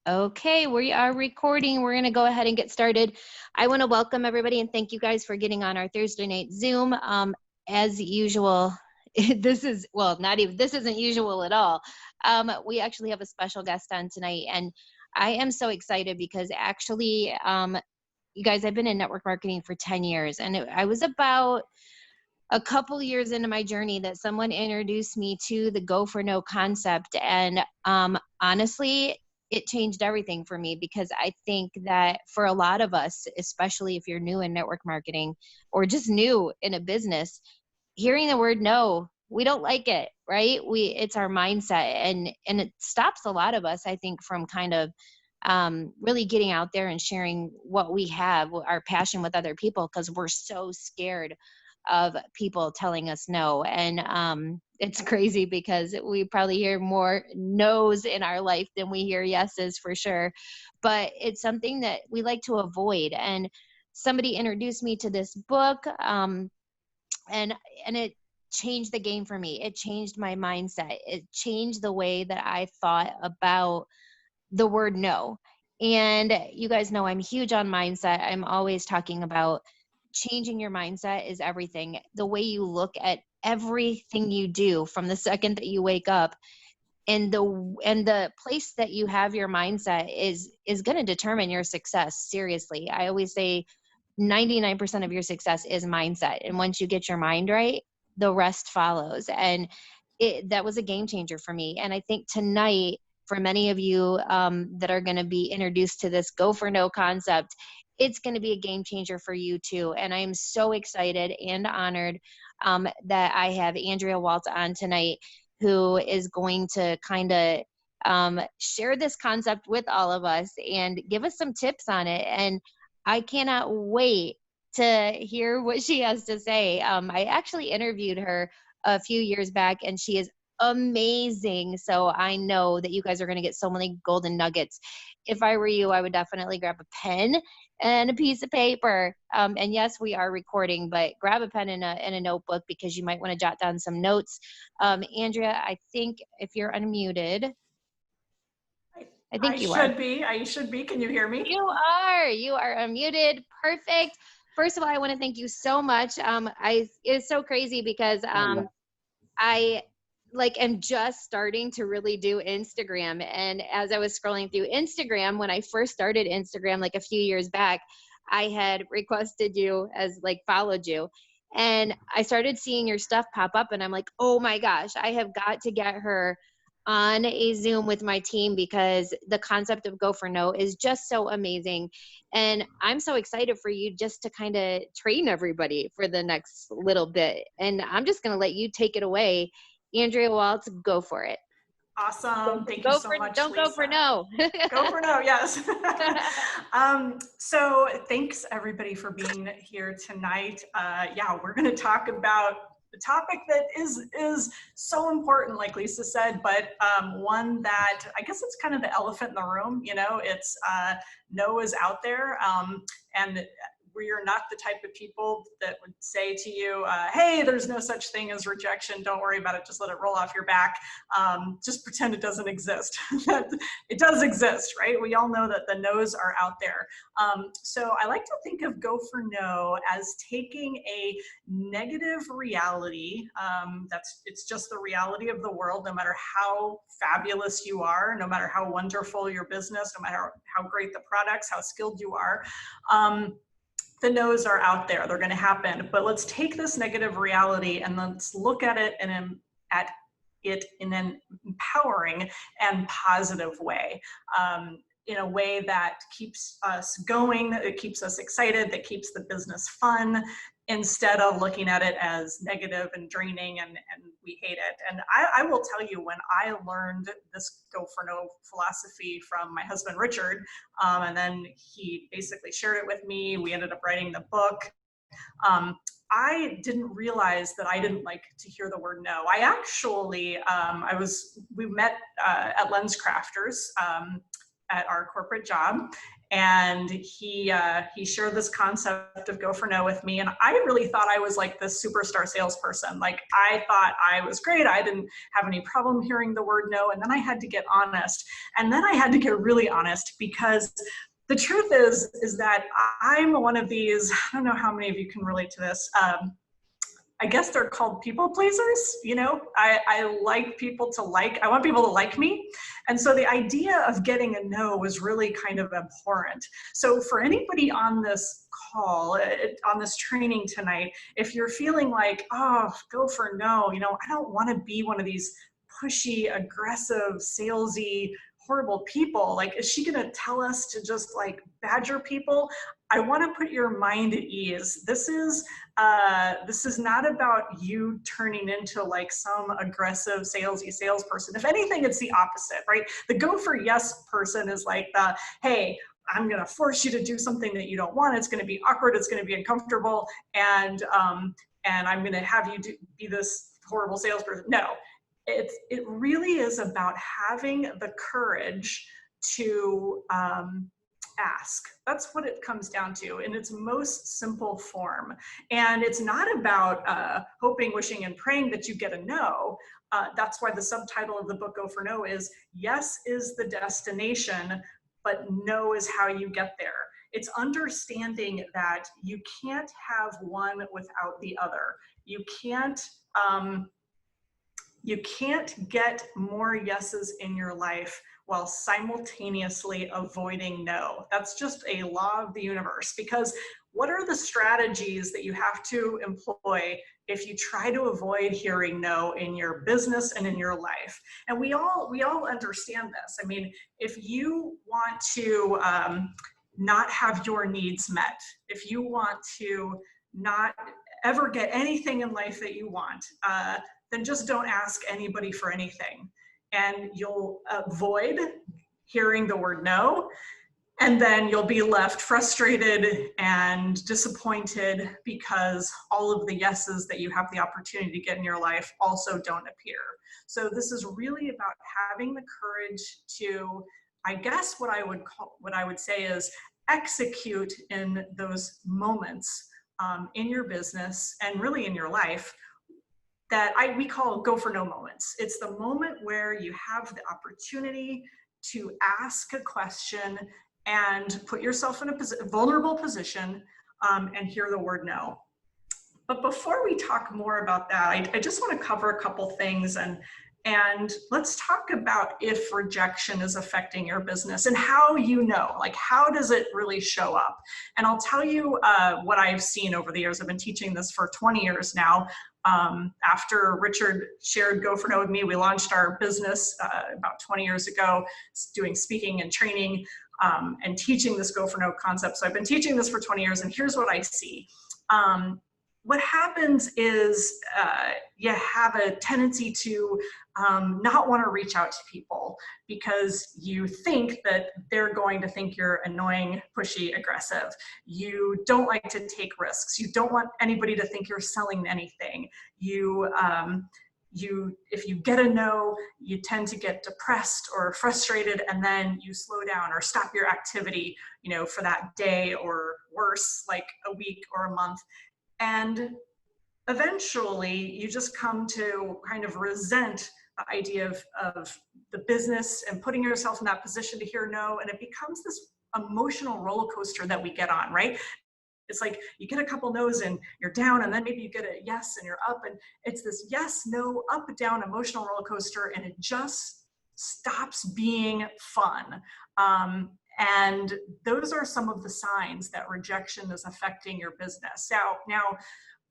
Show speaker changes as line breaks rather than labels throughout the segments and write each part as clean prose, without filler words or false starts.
Okay, we are recording. We're going to go ahead and get started. I want to welcome everybody and thank you guys for getting on our Thursday night Zoom. As usual, this isn't usual at all. We actually have a special guest on tonight, and I am so excited because actually, you guys, I've been in network marketing for 10 years, and I was about a couple years into my journey that someone introduced me to the go for no concept. And honestly, it changed everything for me because I think that for a lot of us, especially if you're new in network marketing or just new in a business, hearing the word no, we don't like it, right? It's our mindset, and it stops a lot of us, I think, from kind of really getting out there and sharing what we have, our passion with other people, because we're so scared of people telling us no. And it's crazy because we probably hear more no's in our life than we hear yeses, for sure. But it's something that we like to avoid. And somebody introduced me to this book, and it changed the game for me. It changed my mindset. It changed the way that I thought about the word no. And you guys know I'm huge on mindset. I'm always talking about changing your mindset is everything. The way you look at everything you do from the second that you wake up, and the place that you have your mindset is going to determine your success. Seriously. I always say 99% of your success is mindset. And once you get your mind right, the rest follows. And that was a game changer for me. And I think tonight, for many of you that are going to be introduced to this go for no concept, it's going to be a game changer for you too. And I am so excited and honored that I have Andrea Waltz on tonight, who is going to kind of share this concept with all of us and give us some tips on it. And I cannot wait to hear what she has to say. I actually interviewed her a few years back, and she is amazing. So I know that you guys are going to get so many golden nuggets. If I were you, I would definitely grab a pen and a piece of paper. And yes, we are recording, but grab a pen and a notebook because you might want to jot down some notes. Andrea, I think if you're unmuted, I think you are.
I should be. Can you hear me?
You are unmuted. Perfect. First of all, I want to thank you so much. It's so crazy because I am just starting to really do Instagram. And as I was scrolling through Instagram, when I first started Instagram, like a few years back, I had requested you as followed you. And I started seeing your stuff pop up, and I'm like, oh my gosh, I have got to get her on a Zoom with my team because the concept of go for no is just so amazing. And I'm so excited for you just to kind of train everybody for the next little bit. And I'm just going to let you take it away. Andrea Waltz, go for it.
Awesome. Thank you so much,
Don't
Lisa.
go for no.
Go for no, yes. So thanks everybody for being here tonight. Yeah, we're going to talk about the topic that is so important, like Lisa said, but one that I guess it's kind of the elephant in the room. You know, it's no is out there, and we're not the type of people that would say to you, hey, there's no such thing as rejection. Don't worry about it. Just let it roll off your back. Just pretend it doesn't exist. It does exist, right? We all know that the no's are out there. So I like to think of go for no as taking a negative reality. It's just the reality of the world, no matter how fabulous you are, no matter how wonderful your business, no matter how great the products, how skilled you are. The no's are out there, they're going to happen. But let's take this negative reality and let's look at it in an empowering and positive way. In a way that keeps us going, that keeps us excited, that keeps the business fun, instead of looking at it as negative and draining and we hate it. And I will tell you, when I learned this go for no philosophy from my husband, Richard, and then he basically shared it with me, we ended up writing the book. I didn't realize that I didn't like to hear the word no. I actually, we met at Lens Crafters at our corporate job, and he shared this concept of go for no with me, and I really thought I was like this superstar salesperson. Like, I thought I was great. I didn't have any problem hearing the word no, and then I had to get honest, and then I had to get really honest, because the truth is that I'm one of these, I don't know how many of you can relate to this. I guess they're called people pleasers. You know, I like people to like, I want people to like me. And so the idea of getting a no was really kind of abhorrent. So for anybody on this call, on this training tonight, if you're feeling like, oh, go for no, you know, I don't want to be one of these pushy, aggressive, salesy, horrible people. Like, is she going to tell us to just like badger people? I want to put your mind at ease. This is not about you turning into like some aggressive salesy salesperson. If anything, it's the opposite, right? The go for yes person is like the, hey, I'm going to force you to do something that you don't want. It's going to be awkward. It's going to be uncomfortable. And I'm going to have you be this horrible salesperson. No, it really is about having the courage to ask. That's what it comes down to in its most simple form. And it's not about hoping, wishing, and praying that you get a no. That's why the subtitle of the book, Go for No, is yes is the destination, but no is how you get there. It's understanding that you can't have one without the other. You can't get more yeses in your life while simultaneously avoiding no. That's just a law of the universe, because what are the strategies that you have to employ if you try to avoid hearing no in your business and in your life? And we all understand this. I mean, if you want to not have your needs met, if you want to not ever get anything in life that you want, then just don't ask anybody for anything. And you'll avoid hearing the word no. And then you'll be left frustrated and disappointed because all of the yeses that you have the opportunity to get in your life also don't appear. So this is really about having the courage to, I guess what I would say is execute in those moments in your business and really in your life that we call go for no moments. It's the moment where you have the opportunity to ask a question and put yourself in a vulnerable position and hear the word no. But before we talk more about that, I just want to cover a couple things, and let's talk about if rejection is affecting your business and how you know, like, how does it really show up? And I'll tell you what I've seen over the years. I've been teaching this for 20 years now. After Richard shared Go for No with me, we launched our business about 20 years ago, doing speaking and training and teaching this Go for No concept. So I've been teaching this for 20 years, and here's what I see. What happens is you have a tendency to not want to reach out to people because you think that they're going to think you're annoying, pushy, aggressive. You don't like to take risks. You don't want anybody to think you're selling anything. If you get a no, you tend to get depressed or frustrated, and then you slow down or stop your activity, you know, for that day, or worse, like a week or a month. And eventually you just come to kind of resent the idea of the business and putting yourself in that position to hear no. And it becomes this emotional roller coaster that we get on, right? It's like you get a couple no's and you're down, and then maybe you get a yes and you're up, and it's this yes, no, up, down emotional roller coaster, and it just stops being fun. And those are some of the signs that rejection is affecting your business. Now,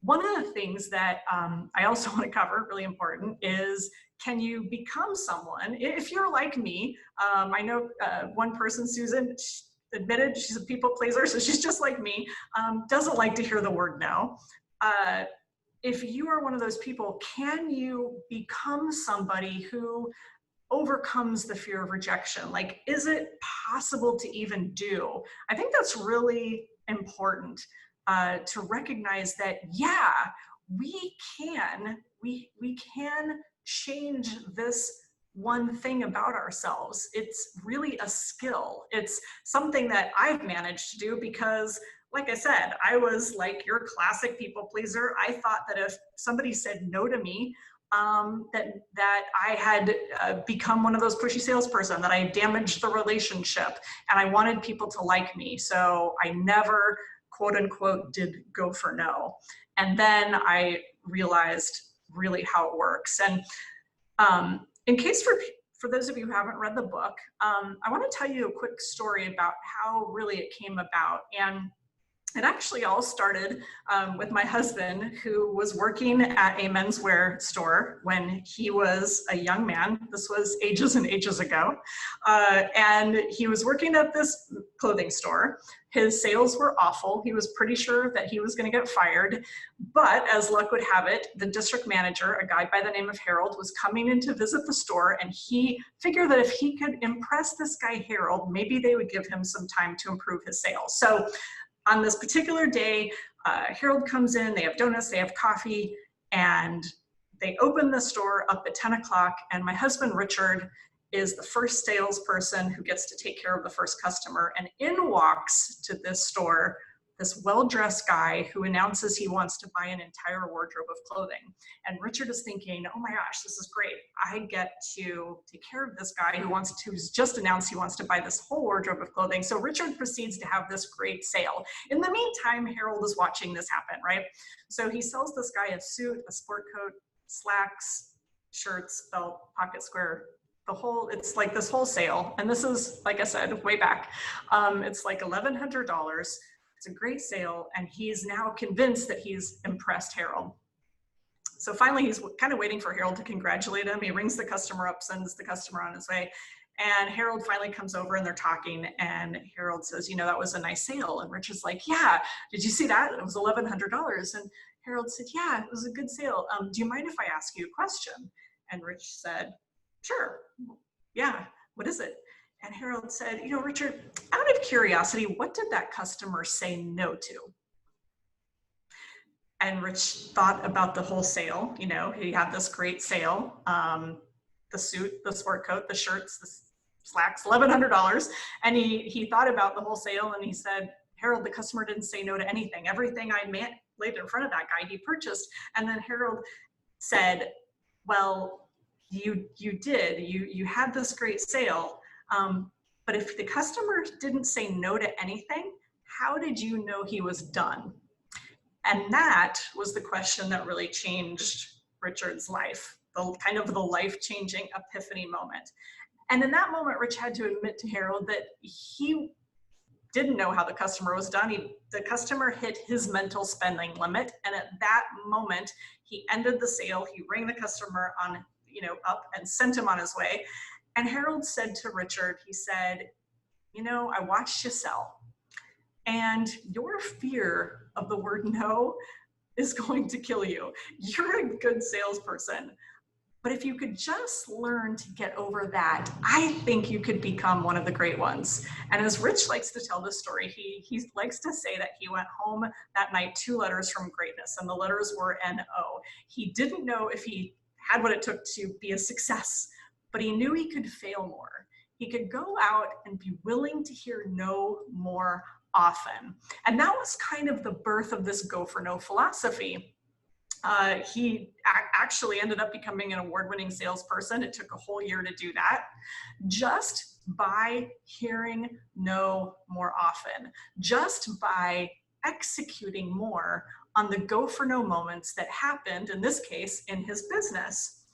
one of the things that I also want to cover, really important, is can you become someone, if you're like me, I know one person, Susan, admitted she's a people pleaser, so she's just like me, doesn't like to hear the word no. If you are one of those people, can you become somebody who overcomes the fear of rejection? Like, is it possible to even do? I think that's really important to recognize that, yeah, we can change this one thing about ourselves. It's really a skill. It's something that I've managed to do because, like I said, I was like your classic people pleaser. I thought that if somebody said no to me, that I had become one of those pushy salesperson, that I damaged the relationship, and I wanted people to like me. So I never, quote unquote, did go for no. And then I realized really how it works. And in case for those of you who haven't read the book, I want to tell you a quick story about how really it came about. And it actually all started with my husband, who was working at a menswear store when he was a young man. This was ages and ages ago. And he was working at this clothing store. His sales were awful. He was pretty sure that he was going to get fired. But as luck would have it, the district manager, a guy by the name of Harold, was coming in to visit the store. And he figured that if he could impress this guy, Harold, maybe they would give him some time to improve his sales. So on this particular day, Harold comes in, they have donuts, they have coffee, and they open the store up at 10 o'clock. And my husband, Richard, is the first salesperson who gets to take care of the first customer. And in walks to this store this well-dressed guy who announces he wants to buy an entire wardrobe of clothing. And Richard is thinking, oh my gosh, this is great. I get to take care of this guy who's just announced he wants to buy this whole wardrobe of clothing. So Richard proceeds to have this great sale. In the meantime, Harold is watching this happen, right? So he sells this guy a suit, a sport coat, slacks, shirts, belt, pocket square, it's like this whole sale. And this is, like I said, way back. It's like $1,100. It's a great sale, and he's now convinced that he's impressed Harold. So finally, he's kind of waiting for Harold to congratulate him. He rings the customer up, sends the customer on his way, and Harold finally comes over and they're talking, and Harold says, you know, that was a nice sale. And Richard's like, yeah, did you see that? It was $1,100. And Harold said, yeah, it was a good sale. Do you mind if I ask you a question? And Rich said, sure, yeah, what is it? And Harold said, you know, Richard, out of curiosity, what did that customer say no to? And Rich thought about the whole sale. You know, he had this great sale, the suit, the sport coat, the shirts, the slacks, $1,100. And he thought about the whole sale, and he said, Harold, the customer didn't say no to anything. Everything I laid in front of that guy, he purchased. And then Harold said, well, you did. You had this great sale. But if the customer didn't say no to anything, how did you know he was done? And that was the question that really changed Richard's life, the life-changing epiphany moment. And in that moment, Rich had to admit to Harold that he didn't know how the customer was done. The customer hit his mental spending limit. And at that moment, he ended the sale. He rang the customer up and sent him on his way. And Harold said to Richard, he said, you know, I watched you sell. And your fear of the word no is going to kill you. You're a good salesperson. But if you could just learn to get over that, I think you could become one of the great ones. And as Rich likes to tell this story, he likes to say that he went home that night 2 letters from greatness, and the letters were N-O. He didn't know if he had what it took to be a success, but he knew he could fail more. He could go out and be willing to hear no more often. And that was kind of the birth of this go for no philosophy. He actually ended up becoming an award-winning salesperson. It took a whole year to do that, just by hearing no more often, just by executing more on the go for no moments that happened, in this case, in his business.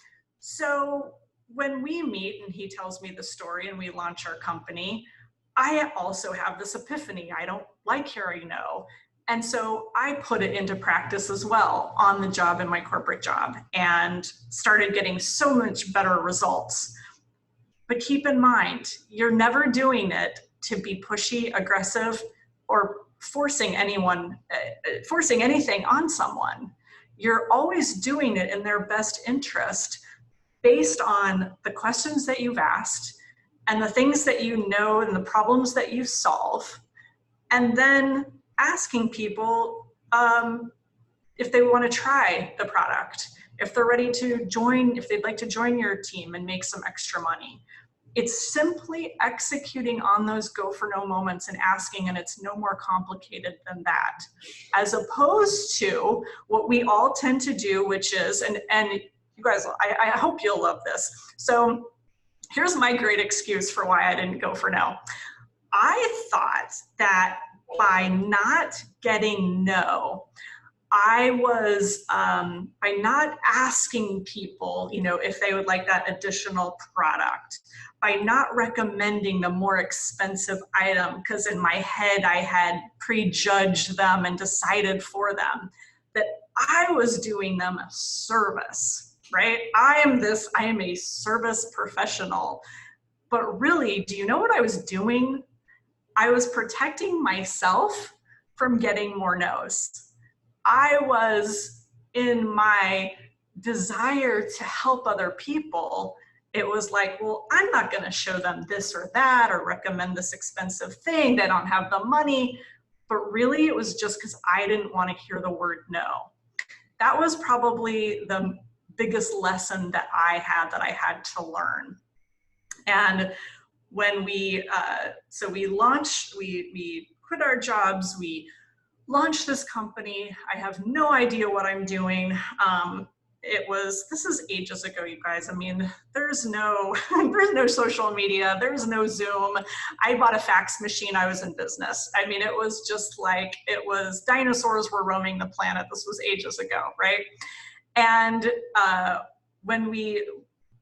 So when we meet and he tells me the story and we launch our company, I also have this epiphany. I don't like hearing no. And so I put it into practice as well on the job in my corporate job and started getting so much better results. But keep in mind, you're never doing it to be pushy, aggressive, or forcing anything on someone. You're always doing it in their best interest based on the questions that you've asked and the things that you know and the problems that you solve, and then asking people if they want to try the product, if they're ready to join, if they'd like to join your team and make some extra money. It's simply executing on those go for no moments and asking, and it's no more complicated than that. As opposed to what we all tend to do, which is, and you guys, I hope you'll love this. So here's my great excuse for why I didn't go for no. I thought that by not getting no, I was, by not asking people, you know, if they would like that additional product, by not recommending the more expensive item, because in my head I had prejudged them and decided for them, that I was doing them a service, right? I am a service professional. But really, do you know what I was doing? I was protecting myself from getting more no's. I was, in my desire to help other people, it was like, well, I'm not going to show them this or that or recommend this expensive thing. They don't have the money. But really, it was just because I didn't want to hear the word no. That was probably the biggest lesson that I had to learn. And when we launched, we quit our jobs, we launched this company. I have no idea what I'm doing. This is ages ago, you guys. I mean, there's no social media, there's no Zoom. I bought a fax machine, I was in business. I mean, it was just like, dinosaurs were roaming the planet. This was ages ago, right? And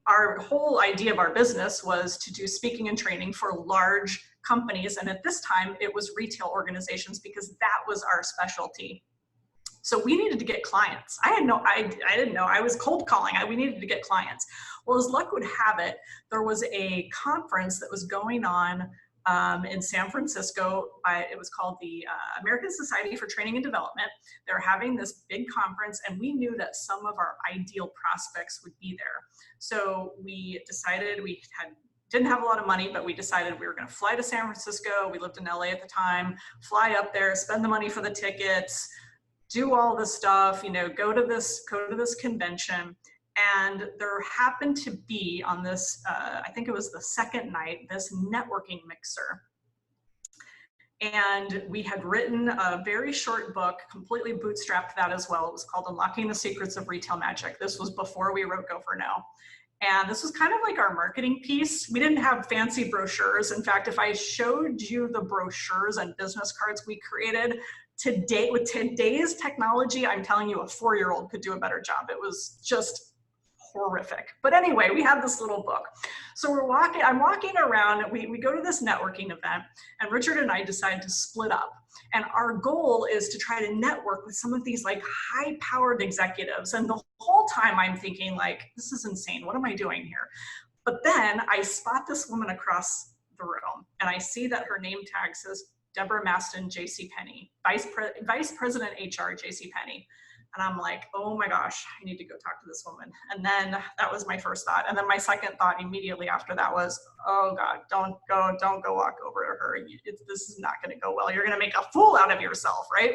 our whole idea of our business was to do speaking and training for large companies. And at this time, it was retail organizations because that was our specialty. So we needed to get clients. I didn't know. I was cold calling. We needed to get clients. Well, as luck would have it, there was a conference that was going on in San Francisco. It was called the American Society for Training and Development. They were having this big conference, and we knew that some of our ideal prospects would be there. So we decided, didn't have a lot of money, but we decided we were going to fly to San Francisco. We lived in LA at the time. Fly up there, spend the money for the tickets, do all this stuff, go to this convention. And there happened to be on this, I think it was the second night, this networking mixer. And we had written a very short book, completely bootstrapped that as well. It was called Unlocking the Secrets of Retail Magic. This was before we wrote Go for No. And this was kind of like our marketing piece. We didn't have fancy brochures. In fact, if I showed you the brochures and business cards we created today, with today's technology, I'm telling you, a 4-year-old could do a better job. It was just horrific. But anyway, we have this little book. So I'm walking around, we go to this networking event, and Richard and I decide to split up. And our goal is to try to network with some of these like high-powered executives. And the whole time I'm thinking like, this is insane. What am I doing here? But then I spot this woman across the room, and I see that her name tag says Deborah Maston, JCPenney, Vice President HR, JCPenney. And I'm like, oh my gosh, I need to go talk to this woman. And then that was my first thought. And then my second thought immediately after that was, oh God, don't go walk over to her. This is not going to go well. You're going to make a fool out of yourself, right?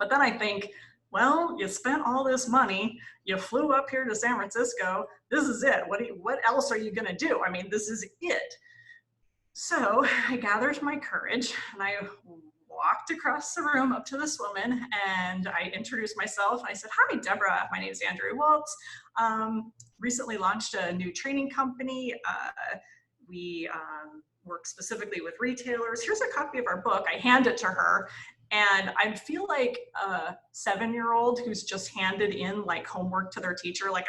But then I think, well, you spent all this money. You flew up here to San Francisco. This is it. What else are you going to do? I mean, this is it. So I gathered my courage and I walked across the room up to this woman, and I introduced myself. I said, hi, Deborah. My name is Andrea Waltz. Recently launched a new training company. We work specifically with retailers. Here's a copy of our book. I hand it to her, and I feel like a 7-year-old who's just handed in like homework to their teacher. Like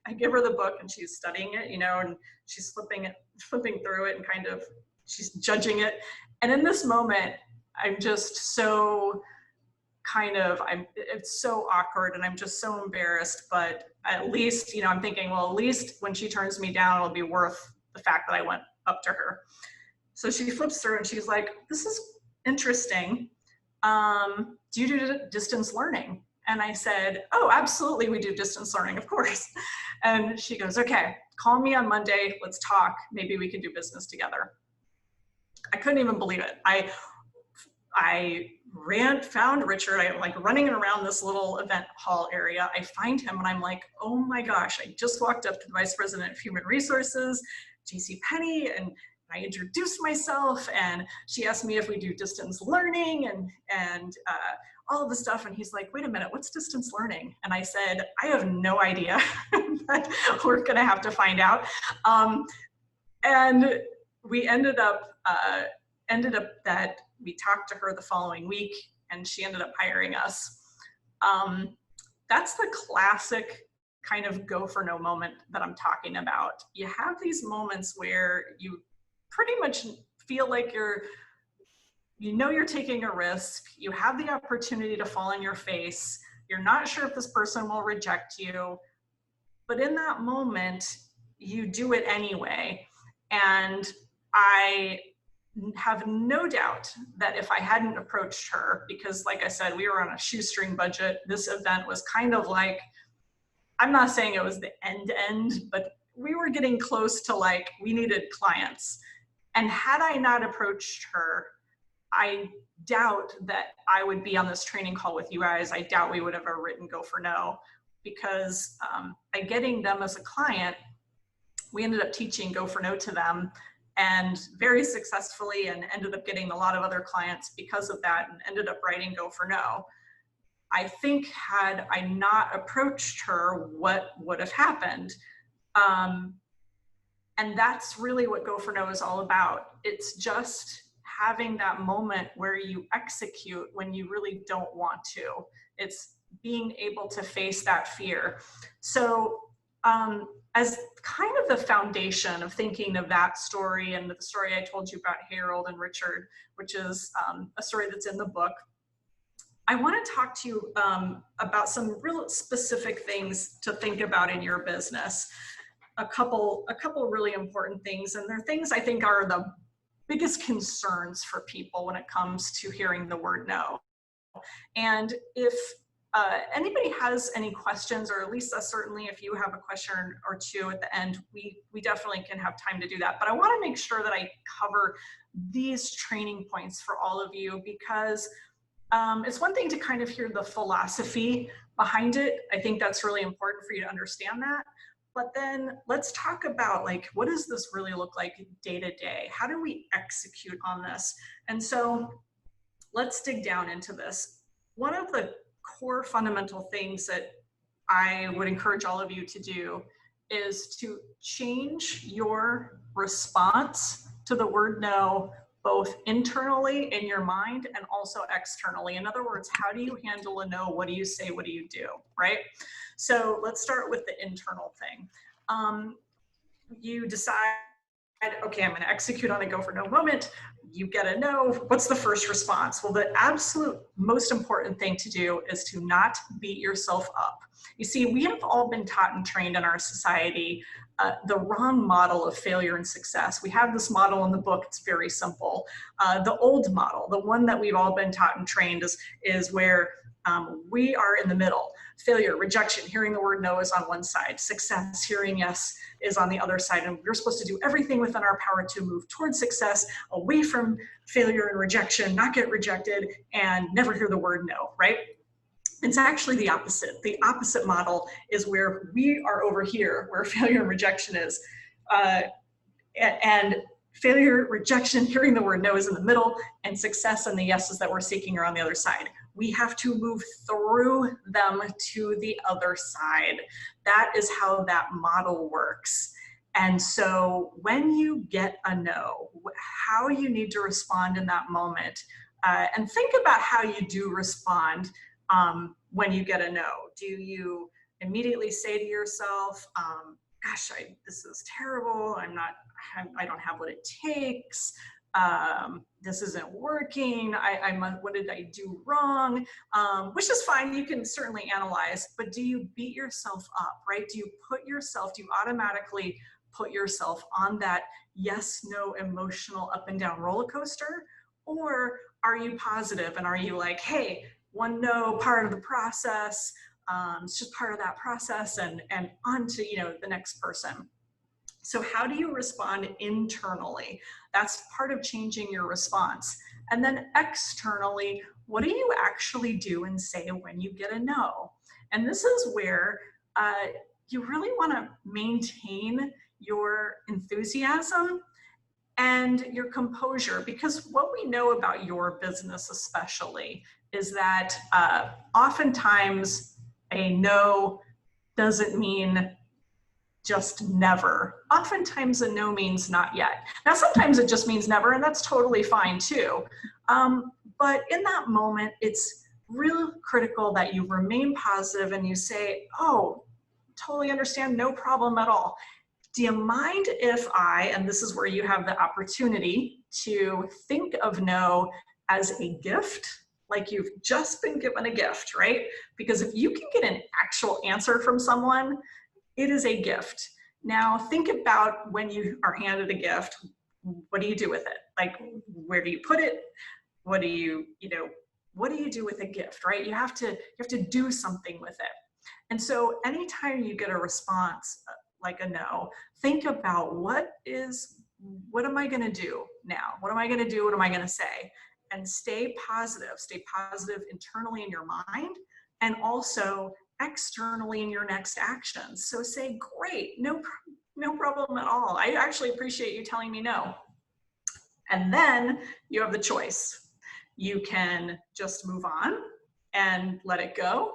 I give her the book and she's studying it, and she's flipping through it and kind of, she's judging it. And in this moment, I'm just so it's so awkward and I'm just so embarrassed, but at least, I'm thinking, well, at least when she turns me down, it'll be worth the fact that I went up to her. So she flips through and she's like, this is interesting. Do you do distance learning? And I said, oh, absolutely, we do distance learning, of course. And she goes, okay, call me on Monday, let's talk, maybe we can do business together. I couldn't even believe it. I found Richard. I'm like running around this little event hall area. I find him and I'm like, oh my gosh, I just walked up to the Vice President of Human Resources, JCPenney, and I introduced myself, and she asked me if we do distance learning and all of the stuff. And he's like, wait a minute, what's distance learning? And I said, I have no idea, but we're gonna have to find out. And we ended up that we talked to her the following week, and she ended up hiring us. That's the classic kind of go for no moment that I'm talking about. You have these moments where you pretty much feel like you're taking a risk. You have the opportunity to fall on your face. You're not sure if this person will reject you, but in that moment, you do it anyway. And I have no doubt that if I hadn't approached her, because like I said, we were on a shoestring budget, this event was kind of like, I'm not saying it was the end, but we were getting close to like, we needed clients. And had I not approached her, I doubt that I would be on this training call with you guys. I doubt we would have ever written Go for No, because by getting them as a client, we ended up teaching Go for No to them, and very successfully, and ended up getting a lot of other clients because of that, and ended up writing Go for No. I think had I not approached her, what would have happened? And that's really what Go for No is all about. It's just having that moment where you execute when you really don't want to. It's being able to face that fear. So as kind of the foundation of thinking of that story and the story I told you about Harold and Richard, which is a story that's in the book, I want to talk to you about some real specific things to think about in your business. A couple really important things, and they're things I think are the biggest concerns for people when it comes to hearing the word no. And if anybody has any questions, or at least certainly if you have a question or two at the end, we definitely can have time to do that. But I want to make sure that I cover these training points for all of you, because it's one thing to kind of hear the philosophy behind it. I think that's really important for you to understand that. But then let's talk about, like, what does this really look like day to day? How do we execute on this? And so let's dig down into this. One of the core fundamental things that I would encourage all of you to do is to change your response to the word no, both internally in your mind and also externally. In other words, how do you handle a no? What do you say? What do you do, right? So let's start with the internal thing. You decide, okay, I'm going to execute on a Go for No moment. You get a no. What's the first response? Well, the absolute most important thing to do is to not beat yourself up. You see, we have all been taught and trained in our society the wrong model of failure and success. We have this model in the book. It's very simple. The old model, the one that we've all been taught and trained, is where we are in the middle. Failure, rejection, hearing the word no is on one side. Success, hearing yes, is on the other side. And we're supposed to do everything within our power to move towards success, away from failure and rejection, not get rejected, and never hear the word no, right? It's actually the opposite. The opposite model is where we are over here, where failure and rejection is. And failure, rejection, hearing the word no is in the middle, and success and the yeses that we're seeking are on the other side. We have to move through them to the other side. That is how that model works. And so when you get a no, how you need to respond in that moment, and think about how you do respond when you get a no. Do you immediately say to yourself, gosh, this is terrible. I don't have what it takes. This isn't working. What did I do wrong? Which is fine. You can certainly analyze, but do you beat yourself up, right? Do you automatically put yourself on that yes, no emotional up and down roller coaster? Or are you positive and are you like, hey, one no, part of the process, it's just part of that process, and on to, the next person. So how do you respond internally? That's part of changing your response. And then externally, what do you actually do and say when you get a no? And this is where you really want to maintain your enthusiasm and your composure, because what we know about your business especially is that oftentimes a no doesn't mean just never. Oftentimes a no means not yet. Now, sometimes it just means never, and that's totally fine too. But in that moment, it's real critical that you remain positive and you say, oh, totally understand, no problem at all. Do you mind if I, and this is where you have the opportunity to think of no as a gift, like you've just been given a gift, right? Because if you can get an actual answer from someone, it is a gift. Now think about when you are handed a gift, what do you do with it? Like, where do you put it? What do you do with a gift, right? You have to do something with it. And so anytime you get a response like a no, think about what am I gonna do now? What am I gonna do? What am I gonna say? And stay positive internally in your mind, and also externally in your next actions. So say, great, no problem at all. I actually appreciate you telling me no. And then you have the choice. You can just move on and let it go,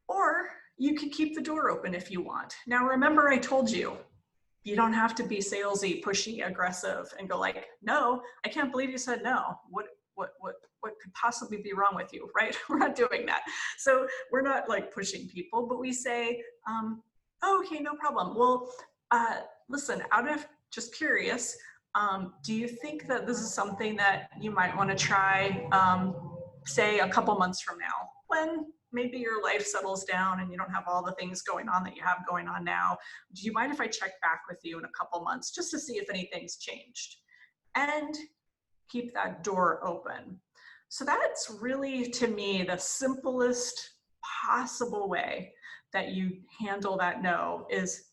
or you can keep the door open if you want. Now, remember, I told you, you don't have to be salesy, pushy, aggressive, and go like, no, I can't believe you said no. What could possibly be wrong with you, right? We're not doing that. So we're not like pushing people, but we say, oh, okay, no problem. Well, listen, out of just curious, do you think that this is something that you might want to try, say a couple months from now, when maybe your life settles down and you don't have all the things going on that you have going on now? Do you mind if I check back with you in a couple months just to see if anything's changed? And keep that door open. So that's really, to me, the simplest possible way that you handle that no is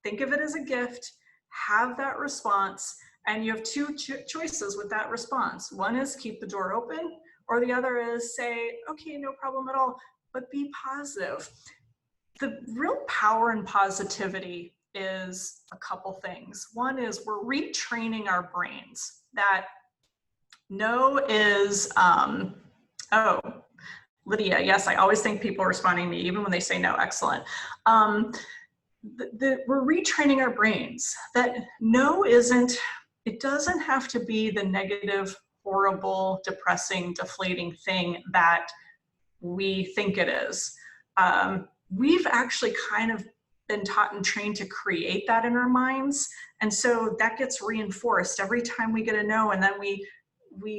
think of it as a gift, have that response, and you have two choices with that response. One is keep the door open, or the other is say, okay, no problem at all, but be positive. The real power in positivity is a couple things. One is we're retraining our brains that no is, oh, Lydia, yes, I always think people are responding to me, even when they say no, excellent. We're retraining our brains that no isn't, it doesn't have to be the negative, horrible, depressing, deflating thing that we think it is. We've actually kind of been taught and trained to create that in our minds. And so that gets reinforced every time we get a no, and then we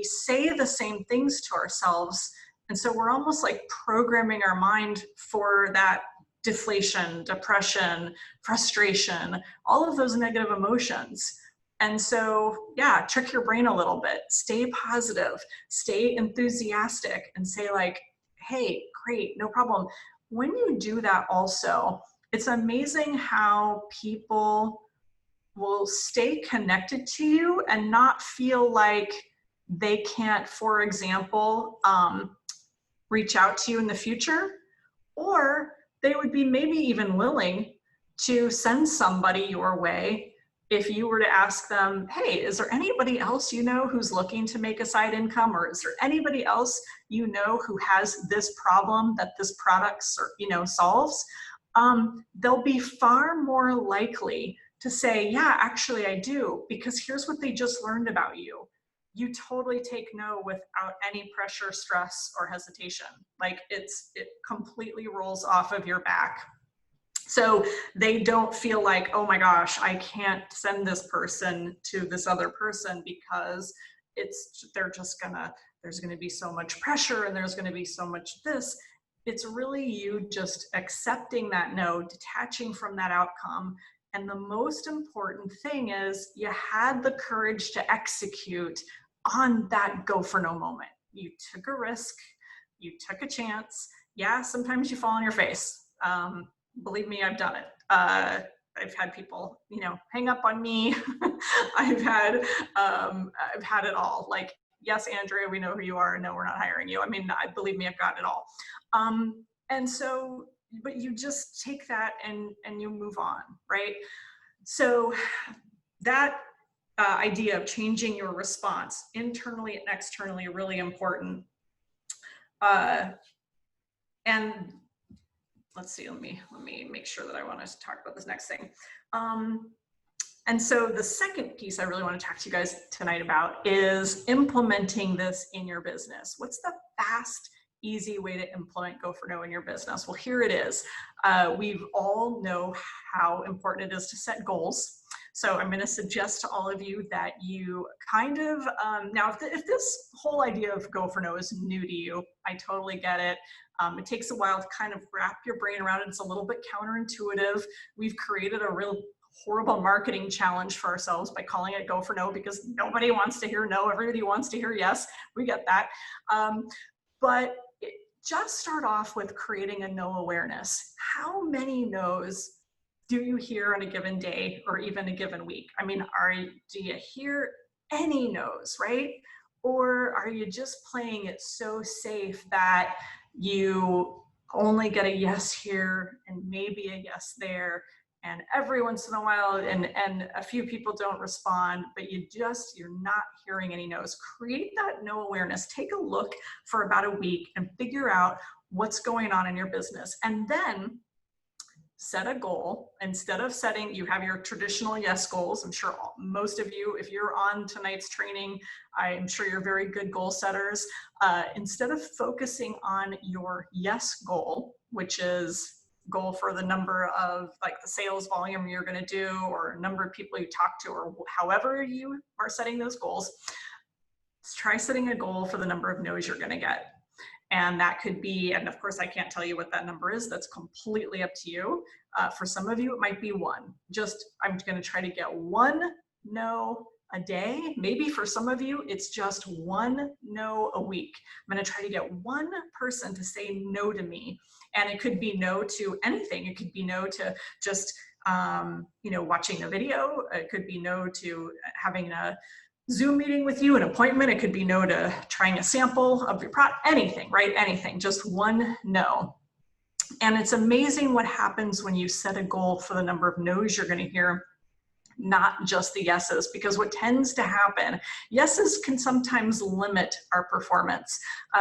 say the same things to ourselves. And so we're almost like programming our mind for that deflation, depression, frustration, all of those negative emotions. And so, yeah, trick your brain a little bit, stay positive, stay enthusiastic, and say like, hey, great, no problem. When you do that also, it's amazing how people will stay connected to you and not feel like they can't, for example, reach out to you in the future, or they would be maybe even willing to send somebody your way if you were to ask them, hey, is there anybody else you know who's looking to make a side income, or is there anybody else you know who has this problem that this product solves? They'll be far more likely to say, yeah, actually I do, because here's what they just learned about you. You totally take no without any pressure, stress, or hesitation. Like it completely rolls off of your back. So they don't feel like, oh my gosh, I can't send this person to this other person because there's gonna be so much pressure and there's gonna be so much this. It's really you just accepting that no, detaching from that outcome. And the most important thing is you had the courage to execute on that go for no moment. You took a risk, you took a chance. Yeah, sometimes you fall on your face. Believe me, I've done it. I've had people, you know, hang up on me. I've had it all. Like, yes, Andrea, we know who you are. No, we're not hiring you. I mean, believe me, I've gotten it all. And so, but you just take that and you move on, right? So that idea of changing your response internally and externally, really important. And let's see, let me make sure that I want to talk about this next thing. And so the second piece I really want to talk to you guys tonight about is implementing this in your business. What's the fast, easy way to implement Go for No in your business? Well, here it is. We all know how important it is to set goals. So I'm going to suggest to all of you that you kind of, now if this whole idea of Go for No is new to you, I totally get it. It takes a while to kind of wrap your brain around it. It's a little bit counterintuitive. We've created a real horrible marketing challenge for ourselves by calling it Go for No, because nobody wants to hear no, everybody wants to hear yes. We get that. But just start off with creating a no awareness. How many no's do you hear on a given day or even a given week? I mean, do you hear any no's, right? Or are you just playing it so safe that you only get a yes here and maybe a yes there, and every once in a while and a few people don't respond, but you're not hearing any no's? Create that no awareness. Take a look for about a week and figure out what's going on in your business, and then set a goal. Instead of setting, you have your traditional yes goals. I'm sure most of you, if you're on tonight's training, I'm sure you're very good goal setters. Instead of focusing on your yes goal, which is goal for the number of, like, the sales volume you're going to do, or number of people you talk to, or however you are setting those goals, try setting a goal for the number of no's you're going to get. And that could be, and of course I can't tell you what that number is, that's completely up to you. For some of you, it might be one. I'm going to try to get one no a day. Maybe for some of you, it's just one no a week. I'm going to try to get one person to say no to me. And it could be no to anything. It could be no to just, watching a video. It could be no to having a Zoom meeting with you, an appointment. It could be no to trying a sample of your product, anything, right? Anything, just one no. And it's amazing what happens when you set a goal for the number of no's you're going to hear, not just the yeses, because what tends to happen, yeses can sometimes limit our performance.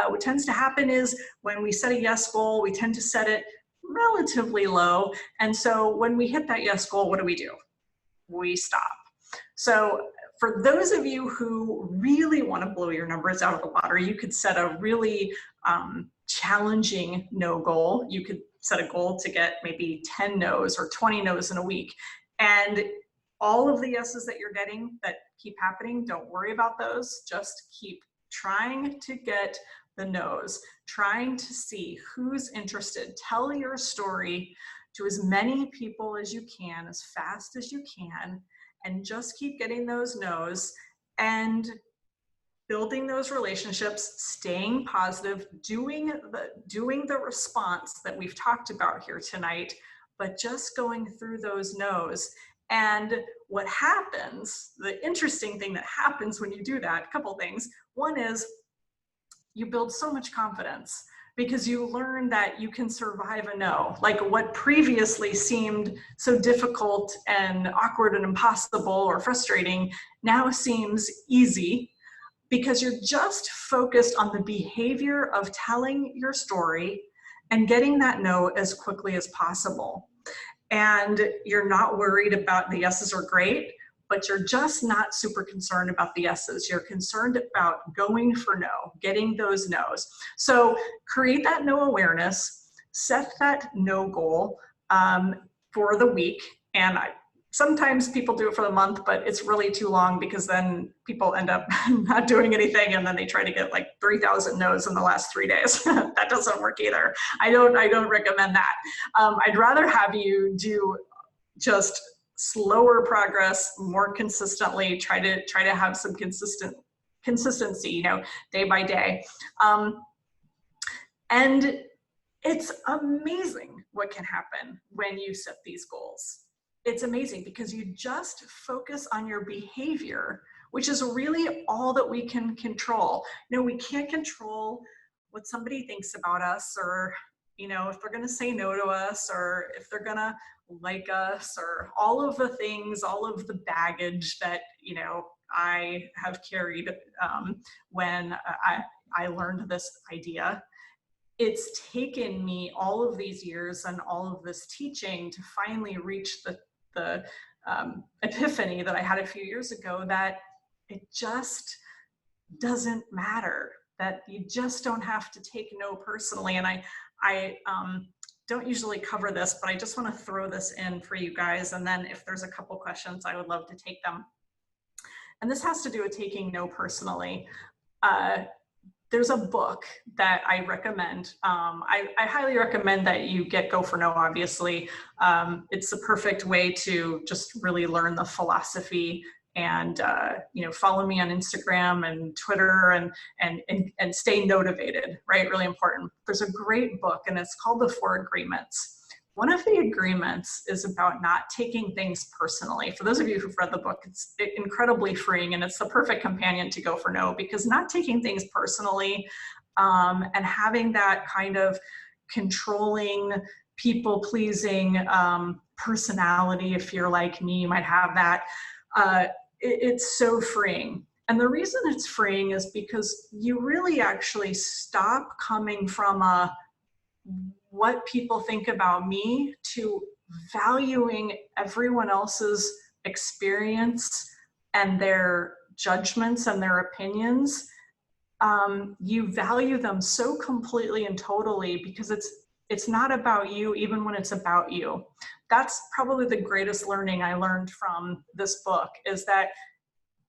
What tends to happen is when we set a yes goal, we tend to set it relatively low. And so when we hit that yes goal, what do? We stop. So for those of you who really want to blow your numbers out of the water, you could set a really challenging no goal. You could set a goal to get maybe 10 no's or 20 no's in a week. And all of the yeses that you're getting that keep happening, don't worry about those. Just keep trying to get the no's, trying to see who's interested. Tell your story to as many people as you can, as fast as you can, and just keep getting those no's and building those relationships, staying positive, doing the response that we've talked about here tonight, but just going through those no's. And what happens, the interesting thing that happens when you do that, a couple things. One is you build so much confidence because you learn that you can survive a no. Like what previously seemed so difficult and awkward and impossible or frustrating now seems easy, because you're just focused on the behavior of telling your story and getting that no as quickly as possible. And you're not worried about the yeses are great, but you're just not super concerned about the yeses. You're concerned about going for no, getting those no's. So create that no awareness, set that no goal for the week. And sometimes people do it for the month, but it's really too long because then people end up not doing anything, and then they try to get like 3,000 no's in the last 3 days. That doesn't work either. I don't recommend that. I'd rather have you do just slower progress, more consistently. Try to have some consistency, day by day. And it's amazing what can happen when you set these goals. it's amazing because you just focus on your behavior, which is really all that we can control. You know, we can't control what somebody thinks about us, or, you know, if they're going to say no to us, or if they're going to like us, or all of the things, all of the baggage that, you know, I have carried when I learned this idea. It's taken me all of these years and all of this teaching to finally reach the epiphany that I had a few years ago, that it just doesn't matter, that you just don't have to take no personally. And I don't usually cover this, but I just want to throw this in for you guys. And then if there's a couple questions, I would love to take them. And this has to do with taking no personally. There's a book that I recommend. I highly recommend that you get Go for No, obviously. It's the perfect way to just really learn the philosophy, and you know, follow me on Instagram and Twitter, and stay motivated, right? Really important. There's a great book, and it's called The 4 Agreements. One of the agreements is about not taking things personally. For those of you who've read the book, it's incredibly freeing, and it's the perfect companion to Go for No, because not taking things personally and having that kind of controlling, people-pleasing personality, if you're like me, you might have that. It's so freeing. And the reason it's freeing is because you really actually stop coming from a what people think about me to valuing everyone else's experience and their judgments and their opinions. You value them so completely and totally because it's not about you, even when it's about you. That's probably the greatest learning I learned from this book, is that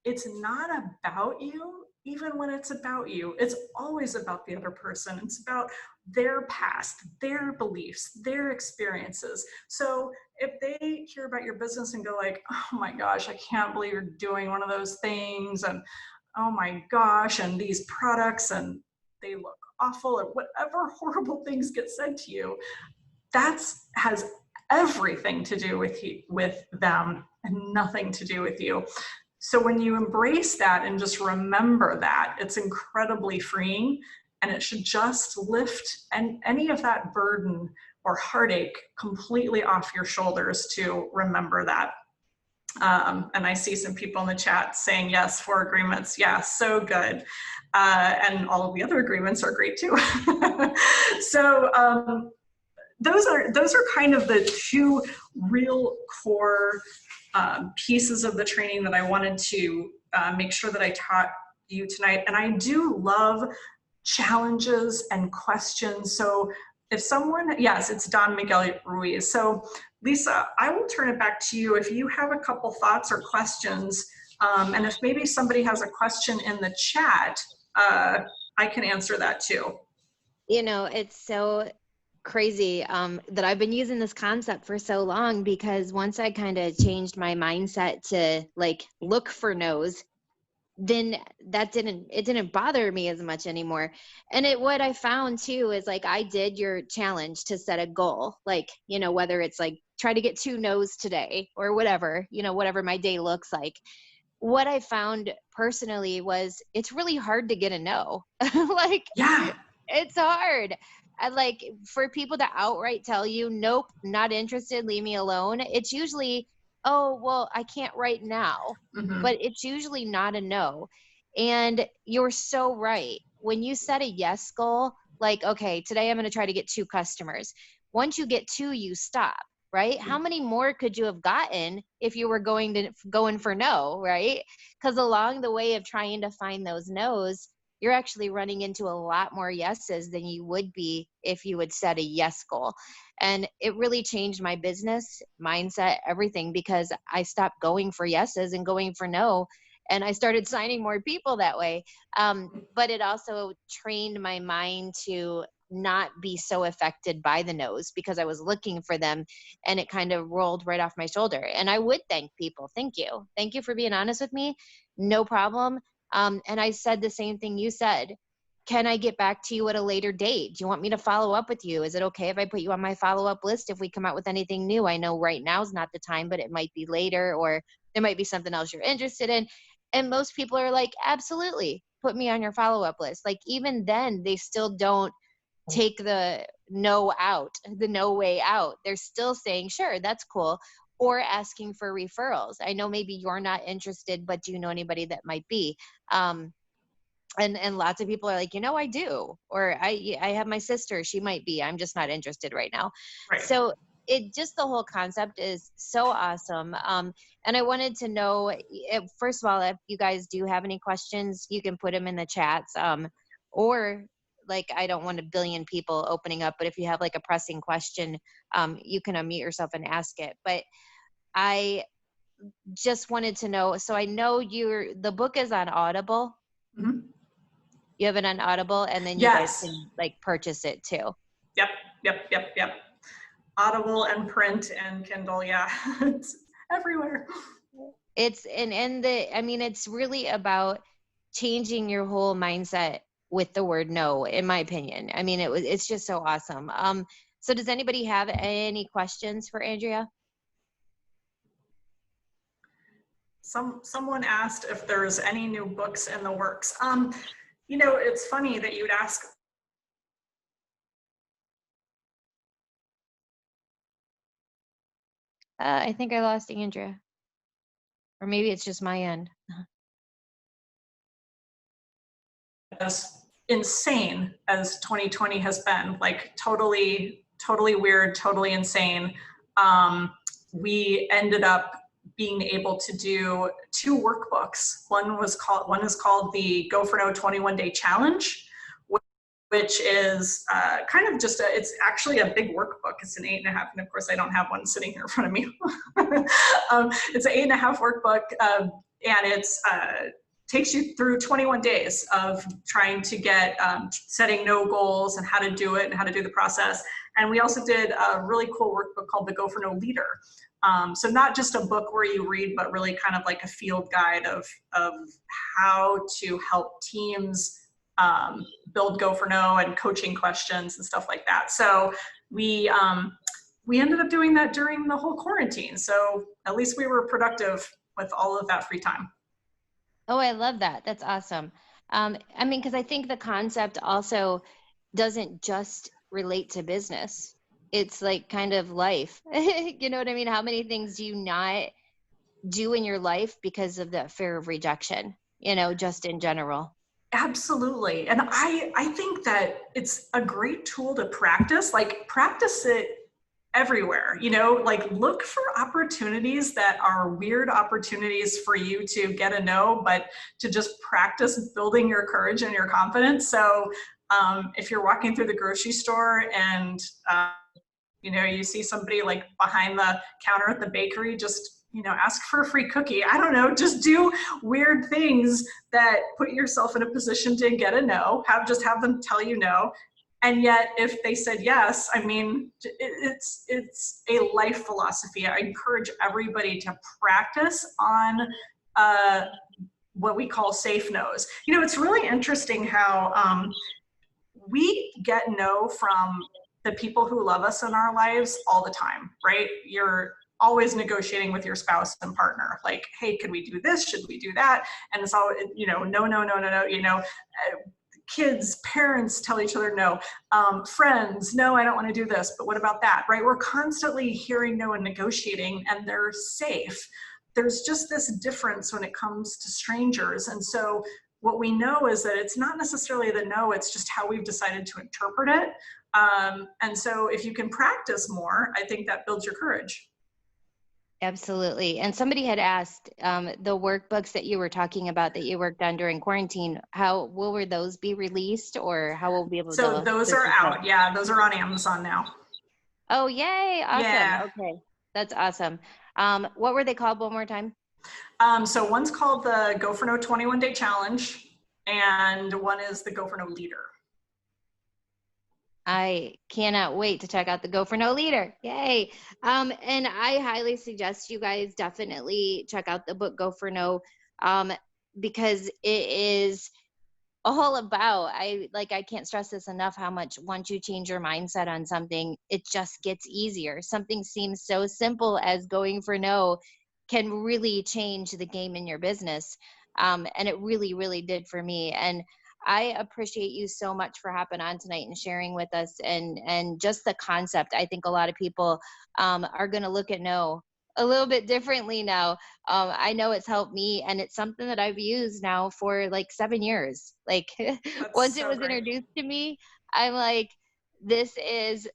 it's not about you, even when it's about you. It's always about the other person. It's about their past, their beliefs, their experiences. So if they hear about your business and go like, oh my gosh, I can't believe you're doing one of those things, and oh my gosh, and these products, and they look awful, or whatever horrible things get said to you, that has everything to do with them and nothing to do with you. So when you embrace that and just remember that, it's incredibly freeing, and it should just lift any of that burden or heartache completely off your shoulders to remember that. And I see some people in the chat saying, yes, 4 agreements. Yeah, so good. And all of the other agreements are great too. So those are kind of the 2 real core pieces of the training that I wanted to make sure that I taught you tonight. And I do love challenges and questions. So if someone, yes, it's Don Miguel Ruiz. So Lisa, I will turn it back to you if you have a couple thoughts or questions. And if maybe somebody has a question in the chat, I can answer that too.
You know, it's so crazy that I've been using this concept for so long, because once I kind of changed my mindset to like look for no's, then it didn't bother me as much anymore. And what I found too is, like, I did your challenge to set a goal, like, you know, whether it's like try to get 2 no's today or whatever, you know, whatever my day looks like. What I found personally was it's really hard to get a no. Like,
Yeah.
it's hard. Like, for people to outright tell you, nope, not interested, leave me alone, it's usually, oh, well, I can't right now.
Mm-hmm.
But it's usually not a no. And you're so right. When you set a yes goal, like, okay, today I'm going to try to get 2 customers. Once you get 2, you stop, right? How many more could you have gotten if you were going for no, right? Because along the way of trying to find those no's, you're actually running into a lot more yeses than you would be if you would set a yes goal. And it really changed my business mindset, everything, because I stopped going for yeses and going for no. And I started signing more people that way. But it also trained my mind to not be so affected by the no's, because I was looking for them, and it kind of rolled right off my shoulder. And I would thank people. Thank you. Thank you for being honest with me. No problem. And I said the same thing you said. can I get back to you at a later date? Do you want me to follow up with you? Is it okay if I put you on my follow-up list if we come out with anything new? I know right now is not the time, but it might be later, or there might be something else you're interested in. And most people are like, absolutely, put me on your follow-up list. Like, even then, they still don't take the no out, the no way out. They're still saying, sure, that's cool. Or asking for referrals. I know maybe you're not interested, but do you know anybody that might be? And lots of people are like, I do, or I have my sister, she might be, I'm just not interested right now.
Right.
So it just, the whole concept is so awesome. And I wanted to know, first of all, if you guys do have any questions, you can put them in the chats, or like, I don't want a billion people opening up, but if you have like a pressing question, you can unmute yourself and ask it. But I just wanted to know, so I know the book is on Audible.
Mm-hmm.
You have it on Audible, and then you guys
Yes.
can like purchase it too.
Yep. Audible and print and Kindle. Yeah. It's everywhere.
It's it's really about changing your whole mindset with the word no, in my opinion. It's just so awesome. So does anybody have any questions for Andrea?
Someone asked if there's any new books in the works. It's funny that you'd ask.
I think I lost Andrea, or maybe it's just my end.
As insane as 2020 has been, like totally weird, totally insane. We ended up being able to do 2 workbooks. One is called the Go for No 21-Day Challenge, which is kind of just it's actually a big workbook. It's an 8.5, and of course I don't have one sitting here in front of me. It's an 8.5 workbook, and it's takes you through 21 days of trying to get setting no goals and how to do it and how to do the process. And we also did a really cool workbook called the Go for No Leader. So not just a book where you read, but really kind of like a field guide of how to help teams build Go for No and coaching questions and stuff like that. So we ended up doing that during the whole quarantine. So at least we were productive with all of that free time.
Oh, I love that. That's awesome. Because I think the concept also doesn't just relate to business. It's like kind of life. You know what I mean? How many things do you not do in your life because of the fear of rejection, just in general?
Absolutely. And I think that it's a great tool to practice, like practice it everywhere, like look for opportunities that are weird opportunities for you to get a no, but to just practice building your courage and your confidence. So if you're walking through the grocery store and you see somebody like behind the counter at the bakery, just ask for a free cookie. I don't know, just do weird things that put yourself in a position to get a no, have them tell you no. And yet if they said yes, it's a life philosophy. I encourage everybody to practice on what we call safe no's. It's really interesting how we get no from the people who love us in our lives all the time, right? You're always negotiating with your spouse and partner, like, hey, can we do this? Should we do that? And it's all, no. Kids, parents tell each other no. Friends, no, I don't want to do this, but what about that, right? We're constantly hearing no and negotiating, and they're safe. There's just this difference when it comes to strangers. And so what we know is that it's not necessarily the no, it's just how we've decided to interpret it. And so if you can practice more, I think that builds your courage.
Absolutely. And somebody had asked, the workbooks that you were talking about that you worked on during quarantine, will those be released, or how will we be able to?
So those are out. Yeah, those are on Amazon now.
Oh, yay. Awesome.
Yeah.
Okay. That's awesome. What were they called one more time?
So one's called the Go for No 21-Day Challenge, and one is the Go for No Leader.
I cannot wait to check out the Go for No Leader. Yay. And I highly suggest you guys definitely check out the book Go for No, because all about. I can't stress this enough how much once you change your mindset on something, it just gets easier. Something seems so simple as going for no can really change the game in your business. And it really, really did for me. And I appreciate you so much for hopping on tonight and sharing with us and just the concept. I think a lot of people are going to look at no a little bit differently now. I know it's helped me, and it's something that I've used now for like 7 years. Like
That's
once it
so
was
great.
introduced to me, I'm like, this is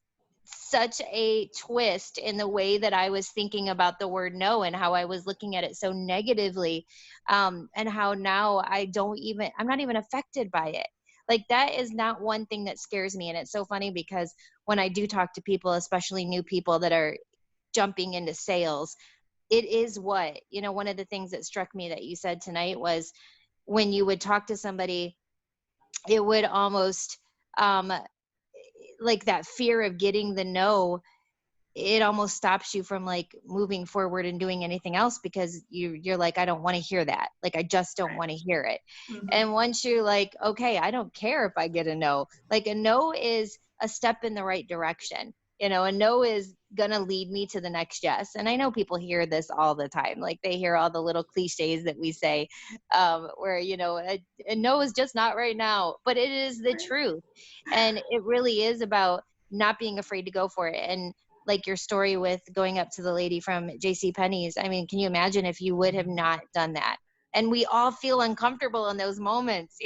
such a twist in the way that I was thinking about the word no and how I was looking at it so negatively. And how now I'm not even affected by it. Like that is not one thing that scares me. And it's so funny because when I do talk to people, especially new people that are jumping into sales, it is one of the things that struck me that you said tonight was when you would talk to somebody, it would almost, um, like that fear of getting the no, it almost stops you from like moving forward and doing anything else because you're like, I don't want to hear that. Like, I just don't
Right.
want to hear it.
Hmm.
And once you're like, okay, I don't care if I get a no, like a no is a step in the right direction. A no is going to lead me to the next yes. And I know people hear this all the time. Like they hear all the little cliches that we say, where, a no is just not right now, but it is the
Right.
truth. And it really is about not being afraid to go for it. And like your story with going up to the lady from JC Penney's. I mean, can you imagine if you would have not done that? And we all feel uncomfortable in those moments,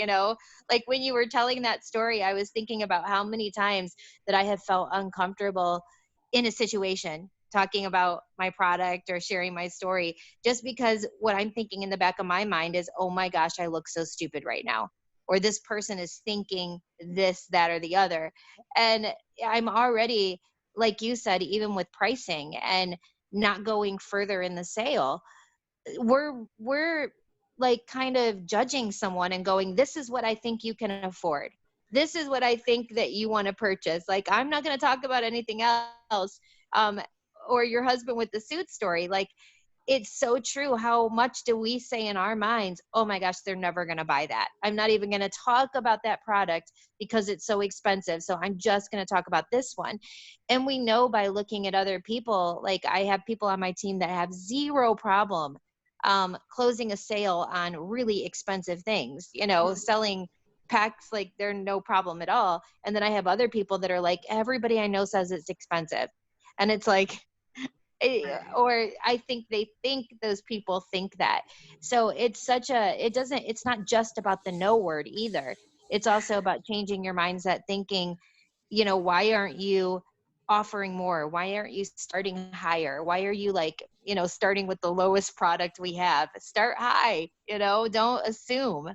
like when you were telling that story, I was thinking about how many times that I have felt uncomfortable in a situation talking about my product or sharing my story, just because what I'm thinking in the back of my mind is, oh my gosh, I look so stupid right now. Or this person is thinking this, that, or the other. And I'm already, like you said, even with pricing and not going further in the sale, we're like kind of judging someone and going, this is what I think you can afford. This is what I think that you want to purchase. Like, I'm not going to talk about anything else. Um, or your husband with the suit story. Like, it's so true. How much do we say in our minds, oh my gosh, they're never going to buy that. I'm not even going to talk about that product because it's so expensive. So I'm just going to talk about this one. And we know by looking at other people, like I have people on my team that have zero problem closing a sale on really expensive things, selling packs like they're no problem at all. And then I have other people that are like, everybody I know says it's expensive. And it's like,
Right.
or I think they think those people think that. So it's not just about the no word either. It's also about changing your mindset, thinking, why aren't you offering more? Why aren't you starting higher? Why are you like, starting with the lowest product we have? Start high, don't assume.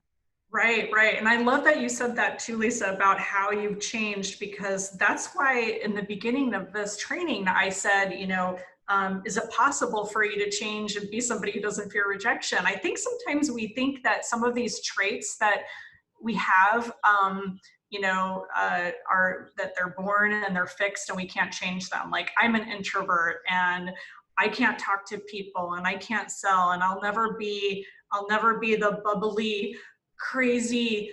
Right, right. And I love that you said that too, Lisa, about how you've changed, because that's why in the beginning of this training, I said, is it possible for you to change and be somebody who doesn't fear rejection? I think sometimes we think that some of these traits that we have, are that they're born and they're fixed and we can't change them. Like I'm an introvert and I can't talk to people and I can't sell and I'll never be the bubbly, crazy,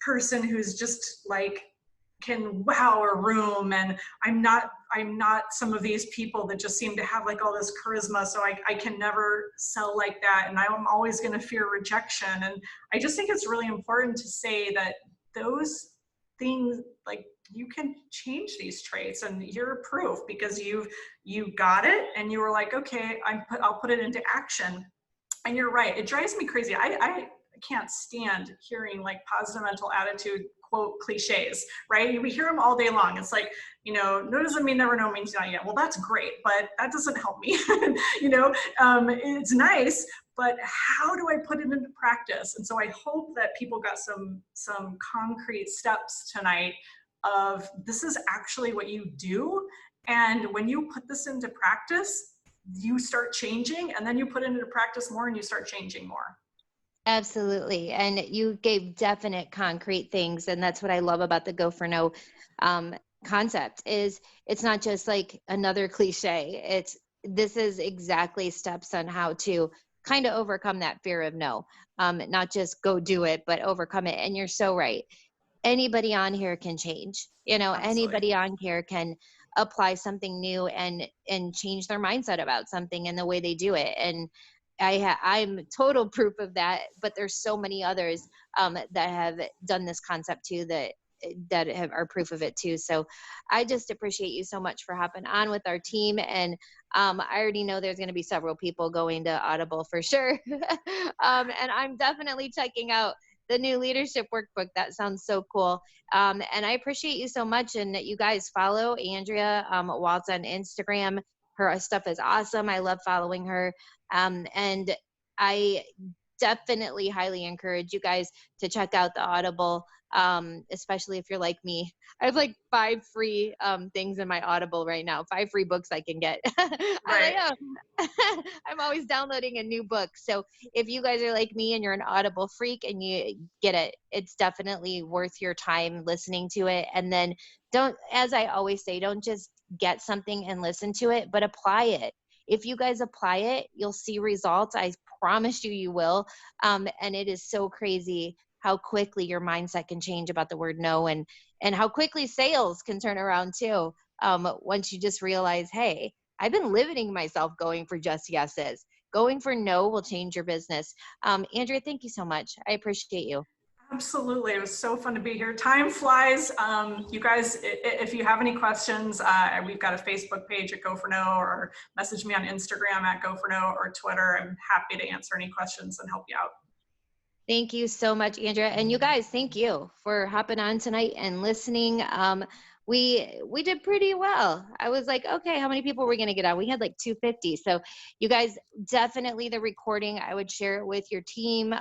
person who's just like can wow a room. And I'm not some of these people that just seem to have like all this charisma. So I can never sell like that. And I'm always going to fear rejection. And I just think it's really important to say that those things, like you can change these traits and you're proof because you got it and you were like, okay, I'll put it into action. And you're right, it drives me crazy. I can't stand hearing like positive mental attitude quote cliches, right? We hear them all day long. It's like, no doesn't mean never, no means not yet. Well, that's great, but that doesn't help me. It's nice, but how do I put it into practice? And so I hope that people got some concrete steps tonight of this is actually what you do. And when you put this into practice, you start changing, and then you put it into practice more and you start changing more.
Absolutely. And you gave definite concrete things. And that's what I love about the go for no um, concept is it's not just like another cliche. This is exactly steps on how to kind of overcome that fear of no. Not just go do it, but overcome it. And you're so right. Anybody on here can change.
Absolutely.
Anybody on here can apply something new and change their mindset about something and the way they do it. And I'm total proof of that. But there's so many others that have done this concept too, are proof of it too. So I just appreciate you so much for hopping on with our team. And I already know there's going to be several people going to Audible for sure. And I'm definitely checking out the new leadership workbook. That sounds so cool. And I appreciate you so much. And that you guys follow Andrea Waltz on Instagram. Her stuff is awesome. I love following her. And I definitely highly encourage you guys to check out the Audible, especially if you're like me. I have like 5 free things in my Audible right now, 5 free books I can get. I'm like,
Right.
oh, I'm always downloading a new book. So if you guys are like me and you're an Audible freak and you get it, it's definitely worth your time listening to it. And then don't, as I always say, don't just get something and listen to it, but apply it. If you guys apply it, you'll see results. I promise you, you will. And it is so crazy how quickly your mindset can change about the word no, and how quickly sales can turn around too. Once you just realize, hey, I've been limiting myself going for just yeses. Going for no will change your business. Andrea, thank you so much. I appreciate you.
Absolutely. It was so fun to be here. Time flies. You guys, if you have any questions, we've got a Facebook page at Go for No, or message me on Instagram at Go for No, or Twitter. I'm happy to answer any questions and help you out.
Thank you so much, Andrea. And you guys, thank you for hopping on tonight and listening. We did pretty well. I was like, okay, how many people were we going to get on? We had like 250. So you guys, definitely the recording, I would share it with your team.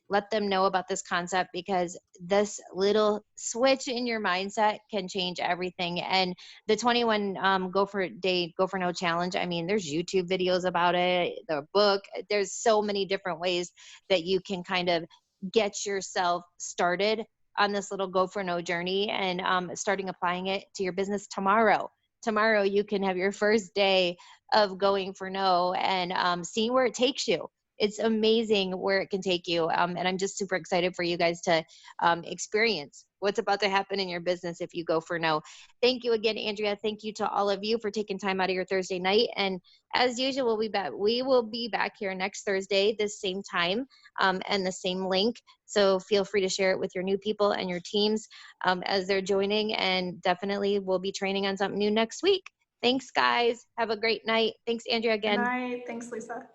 Let them know about this concept, because this little switch in your mindset can change everything. And the 21 go for no challenge, I mean, there's YouTube videos about it, the book, there's so many different ways that you can kind of get yourself started on this little go for no journey, and starting applying it to your business tomorrow. Tomorrow, you can have your first day of going for no, and seeing where it takes you. It's amazing where it can take you. And I'm just super excited for you guys to experience what's about to happen in your business if you go for no. Thank you again, Andrea. Thank you to all of you for taking time out of your Thursday night. And as usual, we will be back here next Thursday, this same time, and the same link. So feel free to share it with your new people and your teams as they're joining. And definitely we'll be training on something new next week. Thanks, guys. Have a great night. Thanks, Andrea,
Good
again.
night. Thanks, Lisa.